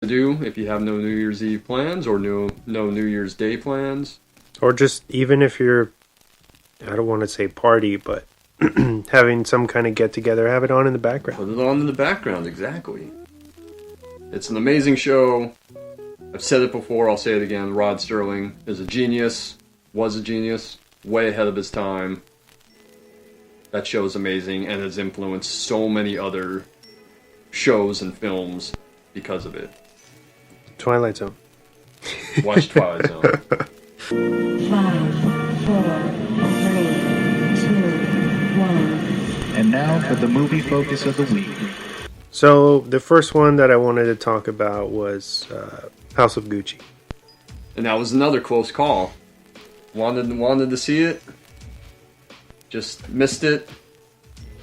to do if you have no New Year's Eve plans or no New Year's Day plans. Or just even if you're, I don't want to say party, but having some kind of get-together, have it on in the background. Put it on in the background, exactly. It's an amazing show. I've said it before, I'll say it again. Rod Serling is a genius, was a genius, way ahead of his time. That show is amazing and has influenced so many other shows and films because of it. Twilight Zone. Watch Twilight Zone. 5, 4, 3, 2, 1. And now for the movie focus of the week. So, the first one that I wanted to talk about was House of Gucci. And that was another close call. Wanted to see it. Just missed it.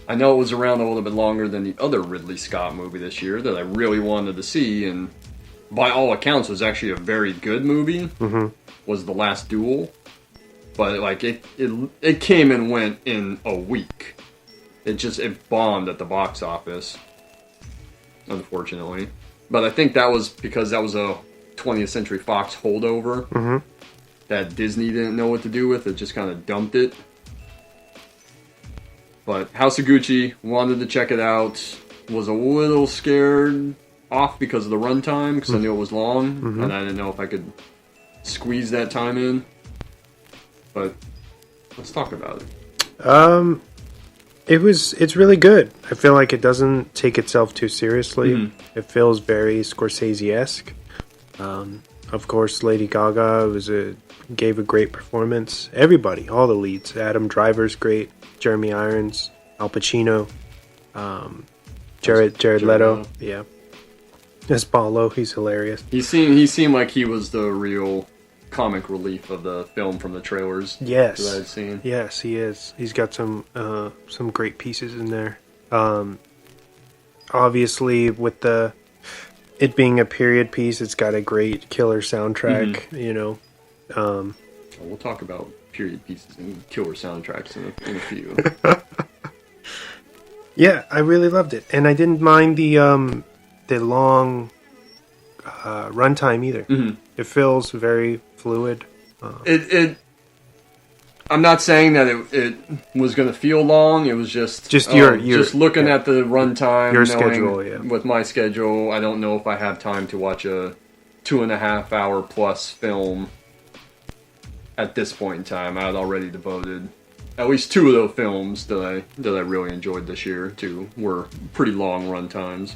I know it was around a little bit longer than the other Ridley Scott movie this year that I really wanted to see, and by all accounts was actually a very good movie. Mm-hmm. Was The Last Duel. But like it came and went in a week. It bombed at the box office, unfortunately. But I think that was because that was a 20th Century Fox holdover that Disney didn't know what to do with. It just kind of dumped it. But House of Gucci, wanted to check it out. Was a little scared off because of the runtime, because I knew it was long, and I didn't know if I could squeeze that time in. But let's talk about it. It's really good. I feel like it doesn't take itself too seriously. It feels very Scorsese-esque. Of course, Lady Gaga gave a great performance. Everybody, all the leads. Adam Driver's great. Jeremy Irons, Al Pacino, Jared Leto. Yeah. As Paulo, he's hilarious. He seemed like he was the real comic relief of the film from the trailers. Yes, that I'd seen. Yes, he is. He's got some great pieces in there. Obviously, with it being a period piece, it's got a great killer soundtrack. You know, we'll talk about period pieces and killer soundtracks in a few. Yeah, I really loved it, and I didn't mind the long runtime either. It feels very fluid. I'm not saying that it was going to feel long. It was just looking at the runtime. Your schedule, yeah. With my schedule, I don't know if I have time to watch a 2.5 hour plus film. At this point in time, I had already devoted at least 2 of those films that I really enjoyed this year to were pretty long run times.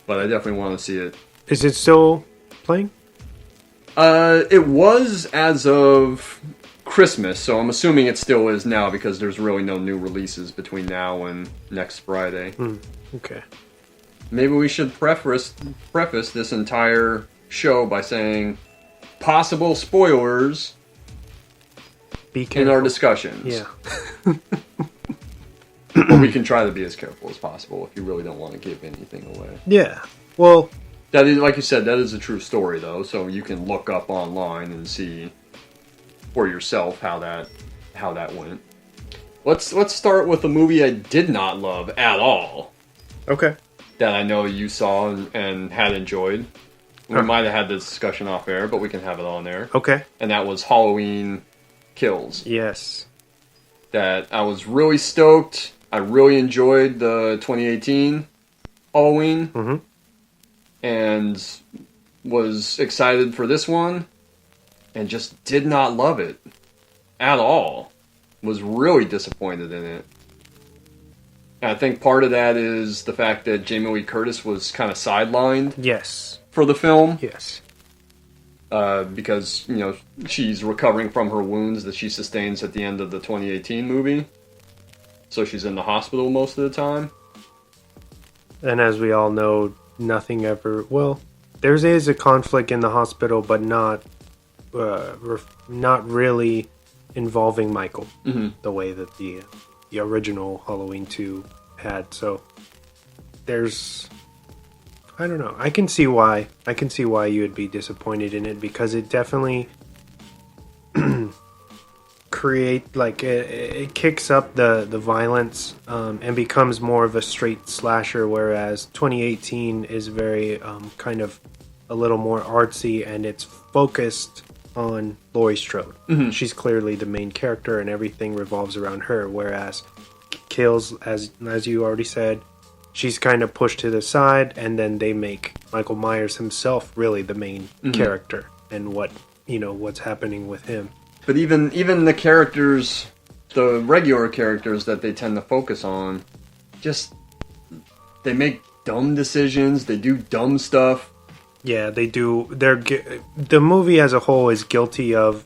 But I definitely want to see it. Is it still playing? It was as of Christmas, so I'm assuming it still is now because there's really no new releases between now and next Friday. Okay. Maybe we should preface this entire show by saying possible spoilers in our discussions. Yeah. But we can try to be as careful as possible if you really don't want to give anything away. Yeah. Well, that is, like you said, that is a true story though, so you can look up online and see for yourself how that went. Let's start with a movie I did not love at all. Okay. That I know you saw and had enjoyed. We might have had this discussion off air, but we can have it on there. Okay. And that was Halloween Kills. Yes. That I was really stoked. I really enjoyed the 2018 Halloween. And was excited for this one. And just did not love it. At all. Was really disappointed in it. And I think part of that is the fact that Jamie Lee Curtis was kind of sidelined. Yes. For the film. Yes. Because, she's recovering from her wounds that she sustains at the end of the 2018 movie. So she's in the hospital most of the time. And as we all know, nothing ever... Well, there is a conflict in the hospital, but not really involving Michael. The way that the original Halloween 2 had. So there's... I don't know. I can see why you would be disappointed in it because it definitely create like it kicks up the violence and becomes more of a straight slasher, whereas 2018 is very kind of a little more artsy, and it's focused on Laurie Strode. Mm-hmm. She's clearly the main character, and everything revolves around her. Whereas Kills, as you already said, she's kind of pushed to the side, and then they make Michael Myers himself really the main character, and what's happening with him. But even the characters, the regular characters that they tend to focus on, just they make dumb decisions. They do dumb stuff. Yeah, they do. The movie as a whole is guilty of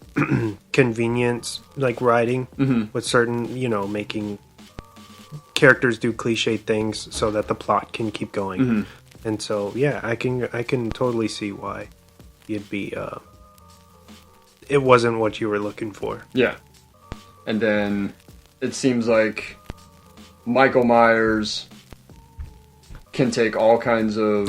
convenience, like writing, with certain, making characters do cliche things so that the plot can keep going. And so, yeah, I can totally see why you'd be. It wasn't what you were looking for. Yeah, and then it seems like Michael Myers can take all kinds of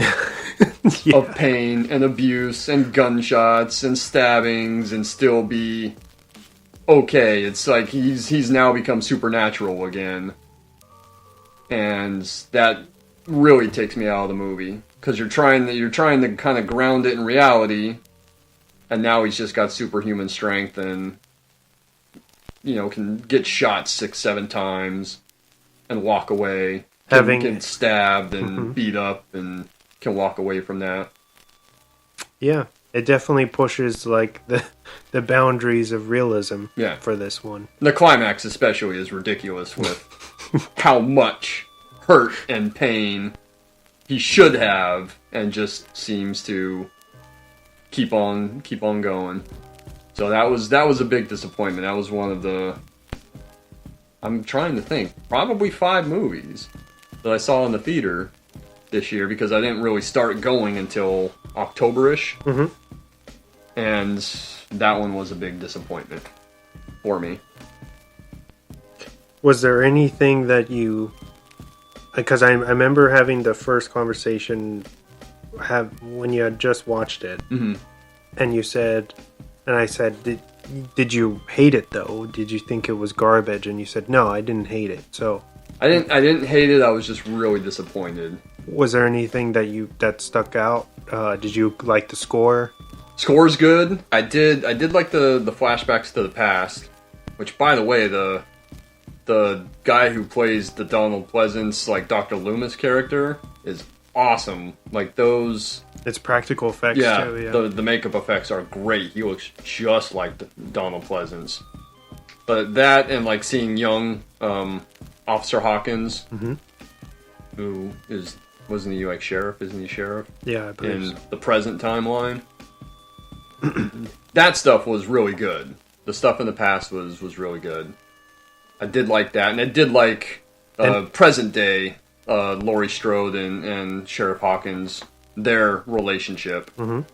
of pain and abuse and gunshots and stabbings and still be okay. It's like he's now become supernatural again, and that really takes me out of the movie because you're trying to kind of ground it in reality, and now he's just got superhuman strength and can get shot 6-7 times and walk away. Get stabbed and beat up and can walk away from that. Yeah, it definitely pushes like the boundaries of realism for this one. The climax especially is ridiculous with how much hurt and pain he should have and just seems to keep on going. So that was a big disappointment. That was one of the, I'm trying to think, probably 5 movies that I saw in the theater this year because I didn't really start going until October-ish. And that one was a big disappointment for me. Was there anything that you... Because I remember having the first conversation when you had just watched it. And you said... And I said, did you hate it, though? Did you think it was garbage? And you said, no, I didn't hate it. So... I didn't hate it. I was just really disappointed. Was there anything that stuck out? Did you like the score? Score's good. I did like the flashbacks to the past, which, by the way, the guy who plays the Donald Pleasance, like Dr. Loomis character, is awesome. Like those. It's practical effects too. Yeah. The makeup effects are great. He looks just like Donald Pleasance. But that and like seeing young Officer Hawkins, who wasn't he like sheriff? Isn't he sheriff? Yeah, I believe in the present timeline. That stuff was really good. The stuff in the past was really good. I did like that, and I did like present day Laurie Strode and Sheriff Hawkins, their relationship in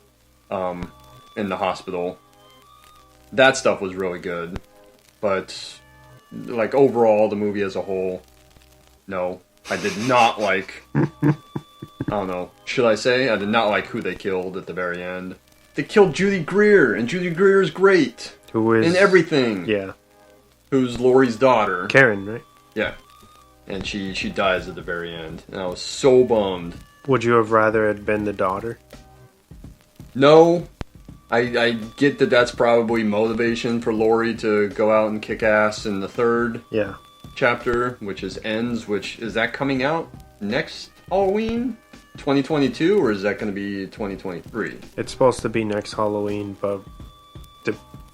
the hospital. That stuff was really good, but like overall, the movie as a whole, no, I did not like. I don't know. Should I say I did not like who they killed at the very end? They killed Judy Greer, and Judy Greer is great. Who is in everything? Yeah. Who's Laurie's daughter? Karen, right? Yeah. And she dies at the very end, and I was so bummed. Would you have rather it been the daughter? No. I get that that's probably motivation for Laurie to go out and kick ass in the third chapter, which is Ends, which is that coming out next Halloween? 2022, or is that going to be 2023? It's supposed to be next Halloween, but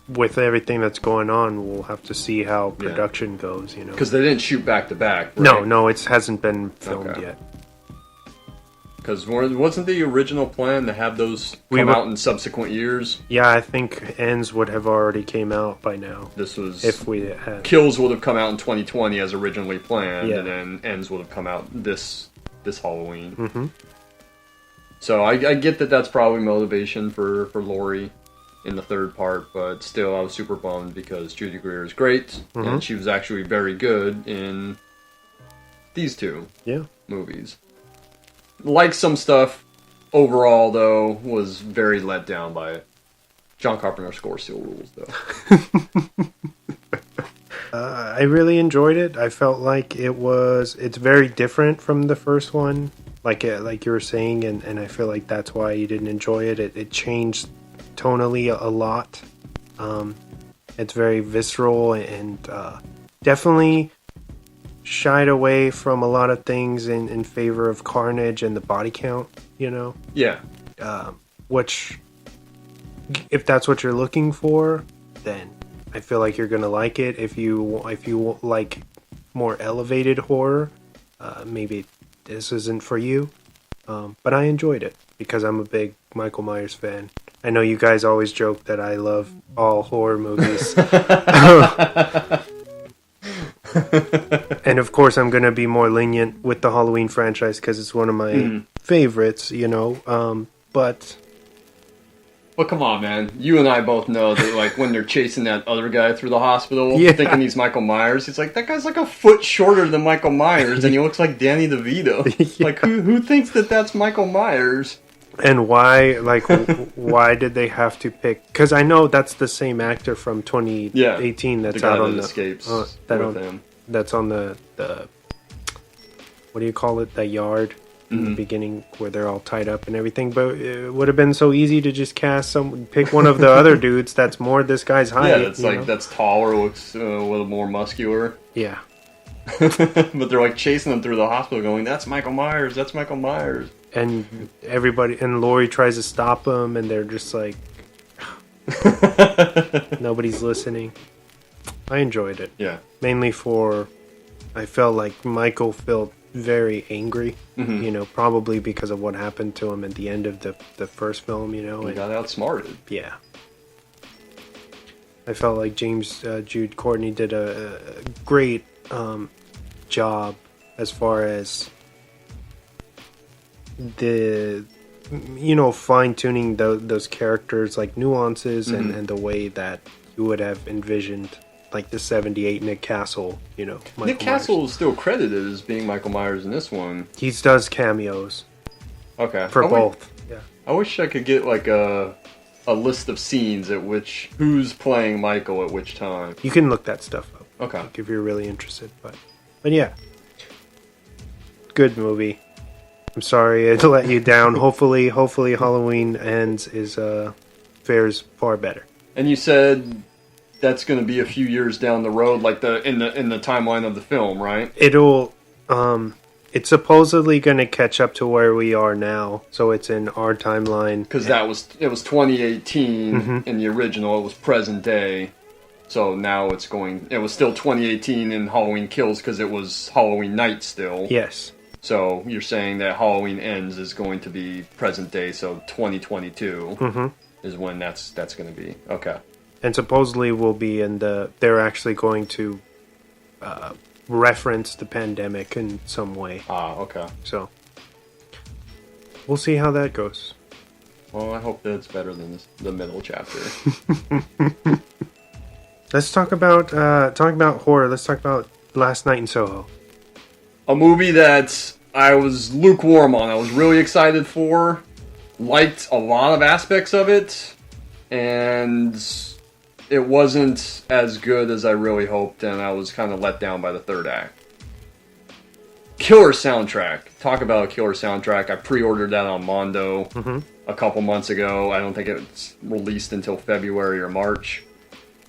with everything that's going on, we'll have to see how production goes, Because they didn't shoot back to back, right? No, it hasn't been filmed yet. Because wasn't the original plan to have those come out in subsequent years? Yeah, I think Ends would have already came out by now. This was... If we had... Kills would have come out in 2020 as originally planned, and then Ends would have come out this Halloween. So I get that that's probably motivation for Laurie in the third part, but still I was super bummed because Judy Greer is great, and she was actually very good in these two movies. Like some stuff, overall, though, was very let down by it. John Carpenter's score still rules, though. I really enjoyed it. I felt like it's very different from the first one, like you were saying, and I feel like that's why you didn't enjoy it. It changed tonally a lot. It's very visceral and definitely shied away from a lot of things in favor of carnage and the body count, Yeah. Which, if that's what you're looking for, then I feel like you're gonna like it. If you like more elevated horror, maybe this isn't for you. But I enjoyed it because I'm a big Michael Myers fan. I know you guys always joke that I love all horror movies. And of course, I'm gonna be more lenient with the Halloween franchise because it's one of my favorites. But. Well, come on, man. You and I both know that, like, when they're chasing that other guy through the hospital, Yeah. thinking he's Michael Myers, he's like, that guy's like a foot shorter than Michael Myers, and he looks like Danny DeVito. Yeah. Like, who thinks that that's Michael Myers? And why, like, why did they have to pick? Because I know that's the same actor from 2018 that's the guy out on that the escapes with him. That's on the what do you call it? The yard in the beginning where they're all tied up and everything. But it would have been so easy to just pick one of the other dudes that's more this guy's height. Yeah, that's taller, looks a little more muscular. Yeah. But they're like chasing him through the hospital, going, "That's Michael Myers. That's Michael Myers." And everybody and Laurie tries to stop him, and they're just like, nobody's listening. I enjoyed it. Yeah. Mainly I felt like Michael felt very angry, probably because of what happened to him at the end of the first film, He got outsmarted. Yeah. I felt like Jude Courtney did a great job as far as the fine-tuning those characters, like nuances and the way that you would have envisioned, like the 78 Nick Castle, Michael Nick Castle Myers. is still credited as being Michael Myers in this one. He does cameos Okay. for both. Yeah. I wish I could get like a list of scenes at who's playing Michael at which time. You can look that stuff up. Okay. Like, if you're really interested, but yeah. Good movie. I'm sorry it let you down. Hopefully Halloween Ends fares far better. And you said that's going to be a few years down the road, like in the timeline of the film, right? It's supposedly going to catch up to where we are now, so it's in our timeline. Because it was 2018 in the original. It was present day, so now it was still 2018 in Halloween Kills because it was Halloween night still. Yes. So you're saying that Halloween Ends is going to be present day, so 2022 is when that's going to be. Okay. And supposedly will be they're actually going to reference the pandemic in some way. Ah, okay. So we'll see how that goes. Well, I hope that it's better than the middle chapter. Let's talk about horror. Let's talk about Last Night in Soho. A movie that I was lukewarm on. I was really excited for. Liked a lot of aspects of it. And it wasn't as good as I really hoped. And I was kind of let down by the third act. Killer soundtrack. Talk about a killer soundtrack. I pre-ordered that on Mondo a couple months ago. I don't think it's released until February or March.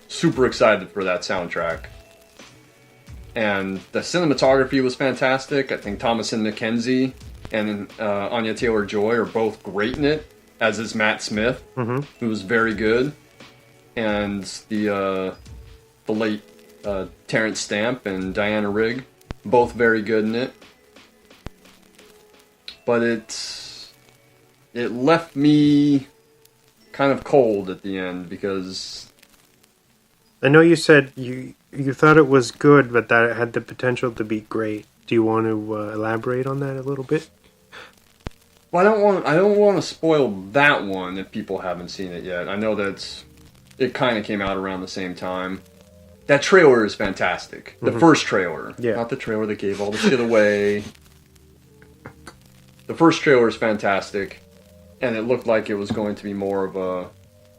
Super excited for that soundtrack. And the cinematography was fantastic. I think Thomasin McKenzie and Anya Taylor-Joy are both great in it, as is Matt Smith, who was very good. And the late Terrence Stamp and Diana Rigg, both very good in it. But it left me kind of cold at the end because I know you said you thought it was good, but that it had the potential to be great. Do you want to elaborate on that a little bit? Well, I don't want to spoil that one if people haven't seen it yet. I know that it kind of came out around the same time. That trailer is fantastic. The first trailer. Yeah. Not the trailer that gave all the shit away. The first trailer is fantastic. And it looked like it was going to be more of a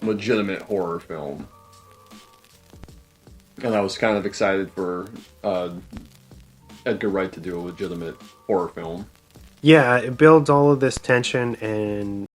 legitimate horror film. And I was kind of excited for Edgar Wright to do a legitimate horror film. Yeah, it builds all of this tension, and